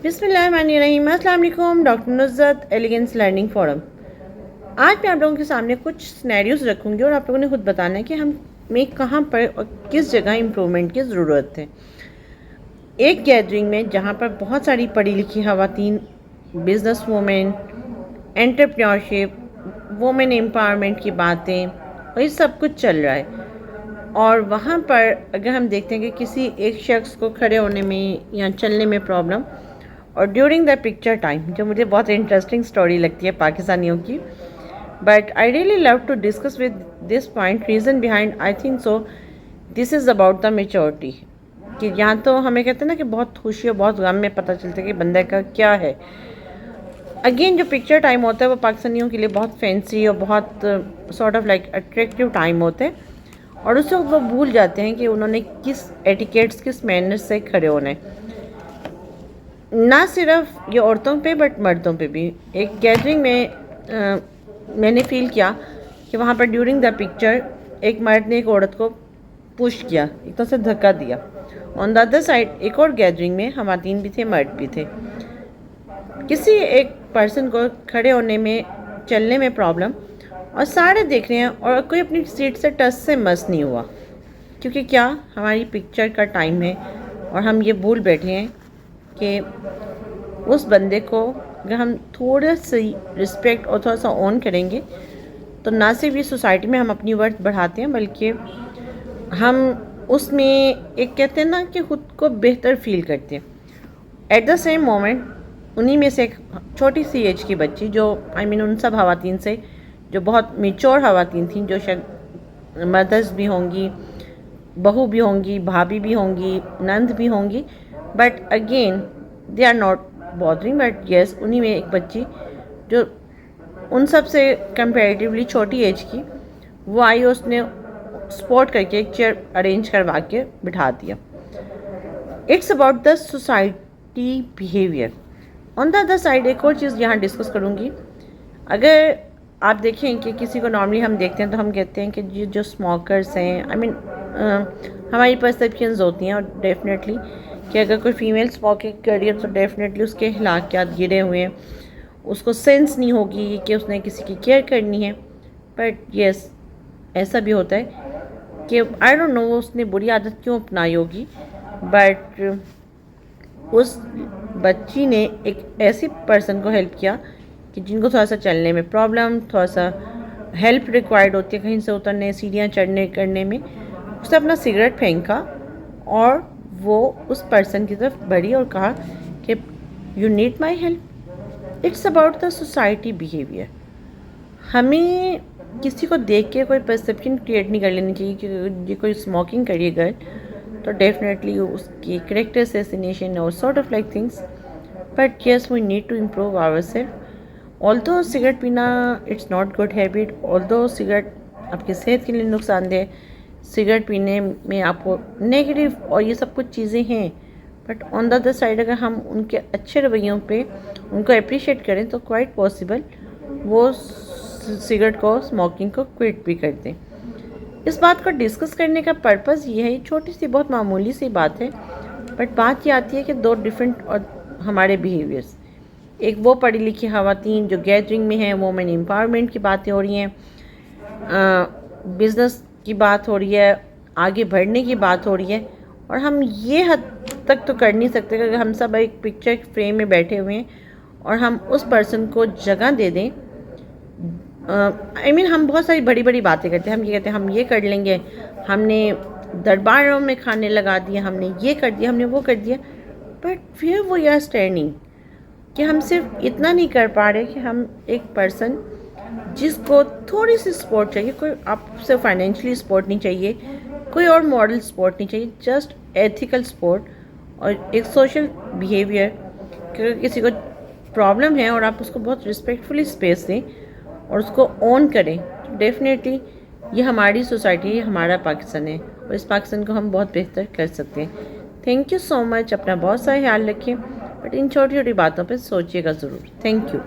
बिस्मिल्लाहिर्रहमानिर्रहीम। अस्सलाम वालेकुम। Doctor Nusrat, elegance learning forum. आज मैं आप लोगों के सामने कुछ सिनेरियोज़ रखूँगी और आप लोगों ने खुद बताना है कि हमें कहाँ पर और किस जगह इम्प्रूवमेंट की ज़रूरत है। एक गैदरिंग में जहाँ पर बहुत सारी पढ़ी लिखी ख़वातीन, business women, entrepreneurship, women empowerment की बातें और ये सब कुछ चल रहा है, और वहाँ पर अगर हम देखते हैं कि किसी एक शख्स को खड़े होने में या चलने में प्रॉब्लम, और ड्यूरिंग द पिक्चर टाइम, जो मुझे बहुत इंटरेस्टिंग स्टोरी लगती है पाकिस्तानियों की, but I really love to discuss with this point. Reason behind I think so this is about the maturity, कि यहाँ तो हमें कहते हैं ना कि बहुत खुशी और बहुत गम में पता चलता है कि बंदे का क्या है। अगेन जो पिक्चर टाइम होता है वो पाकिस्तानियों के लिए बहुत फैंसी और बहुत sort of like attractive time होते हैं, और उस वक्त वो भूल जाते हैं कि उन्होंने किस एटिकेट्स, किस मैनर्स से खड़े होना है। ना सिर्फ ये औरतों पे बट मर्दों पे भी। एक गैदरिंग में मैंने फील किया कि वहाँ पर ड्यूरिंग द पिक्चर एक मर्द ने एक औरत को पुश किया, एक तरह से धक्का दिया। ऑन द अदर साइड एक और गैदरिंग में ख़वातीन भी थे, मर्द भी थे। किसी एक पर्सन को खड़े होने में, चलने में प्रॉब्लम, और सारे देख रहे हैं और कोई अपनी सीट से टच से मस नहीं हुआ, क्योंकि क्या, हमारी पिक्चर का टाइम है और हम ये भूल बैठे हैं कि उस बंदे को अगर हम थोड़ा सी रिस्पेक्ट और थोड़ा सा ऑन करेंगे तो ना सिर्फ इस सोसाइटी में हम अपनी वर्थ बढ़ाते हैं, बल्कि हम उसमें एक कहते हैं ना कि ख़ुद को बेहतर फील करते हैं। एट द सेम मोमेंट उन्हीं में से एक छोटी सी एज की बच्ची, जो उन सब ख़वातीन से जो बहुत मेच्योर ख़वातीन थी, जो शायद मदर्स भी होंगी, बहू भी होंगी, भाभी भी होंगी, नंद भी होंगी, but again they are not bothering, but yes, उन्हीं में एक बच्ची जो उन सब से कंपैरेटिवली छोटी एज की, वो आई, उसने स्पॉट करके एक चेयर अरेंज करवा के बिठा दिया। It's about the society behaviour. On the other side एक और चीज़ यहाँ डिस्कस करूँगी। अगर आप देखें कि किसी को नॉर्मली हम देखते हैं तो हम कहते हैं कि जो स्मोकर्स हैं, हमारी परसेप्शंस होती हैं, और डेफिनेटली कि अगर कोई फीमेल स्मोकिंग कर रही है तो डेफिनेटली उसके हिलाकियात गिरे हुए हैं, उसको सेंस नहीं होगी कि उसने किसी की केयर करनी है। बट येस, ऐसा भी होता है कि आई डोंट नो उसने बुरी आदत क्यों अपनाई होगी, बट उस बच्ची ने एक ऐसी पर्सन को हेल्प किया कि जिनको थोड़ा सा चलने में प्रॉब्लम, थोड़ा सा हेल्प रिक्वायर्ड होती है कहीं से उतरने, सीढ़ियाँ चढ़ने करने में, उसने अपना सिगरेट फेंका और वो उस पर्सन की तरफ बढ़ी और कहा कि you need my help. It's about the society behaviour. हमें किसी को देख के कोई परसेप्शन क्रिएट नहीं कर लेनी चाहिए कि ये कोई स्मोकिंग करिए गर्ल तो डेफिनेटली उसकी करेक्टर असैसिनेशन और sort of like things, but yes, we need to improve our self. Although cigarette पीना it's not good habit, although cigarette आपकी सेहत के लिए नुकसानदेह, सिगरेट पीने में आपको नेगेटिव और ये सब कुछ चीज़ें हैं, but on the other side अगर हम उनके अच्छे रवैयों पे उनको अप्रिशिएट करें तो क्वाइट पॉसिबल वो सिगरेट को, स्मोकिंग को क्विट भी कर दें। इस बात को डिस्कस करने का पर्पज़ ये है, छोटी सी बहुत मामूली सी बात है, बट बात ये आती है कि दो डिफरेंट और हमारे बिहेवियर्स। एक वो पढ़ी लिखी ख़वातीन जो गैदरिंग में हैं, वुमेन एम्पावरमेंट की बातें हो रही हैं, बिज़नेस की बात हो रही है, आगे बढ़ने की बात हो रही है, और हम ये हद तक तो कर नहीं सकते कि अगर हम सब एक पिक्चर फ्रेम में बैठे हुए हैं और हम उस पर्सन को जगह दे दें। हम बहुत सारी बड़ी बड़ी बातें करते हैं, हम ये कहते हैं हम ये कर लेंगे, हमने दरबारों में खाने लगा दिए, हमने ये कर दिया, हमने वो कर दिया, बट फिर वो यार स्टैंडिंग कि हम सिर्फ इतना नहीं कर पा रहे कि हम एक पर्सन जिसको थोड़ी सी सपोर्ट चाहिए, कोई आपसे फाइनेंशियली सपोर्ट नहीं चाहिए, कोई और मॉडल सपोर्ट नहीं चाहिए, जस्ट एथिकल सपोर्ट और एक सोशल बिहेवियर, क्योंकि किसी को प्रॉब्लम है और आप उसको बहुत रिस्पेक्टफुली स्पेस दें और उसको ऑन करें, तो डेफिनेटली ये हमारी सोसाइटी है, हमारा पाकिस्तान है, और इस पाकिस्तान को हम बहुत बेहतर कर सकते हैं। Thank you so much. अपना बहुत सारा ख्याल रखें, बट इन छोटी छोटी बातों पे सोचिएगा ज़रूर। Thank you.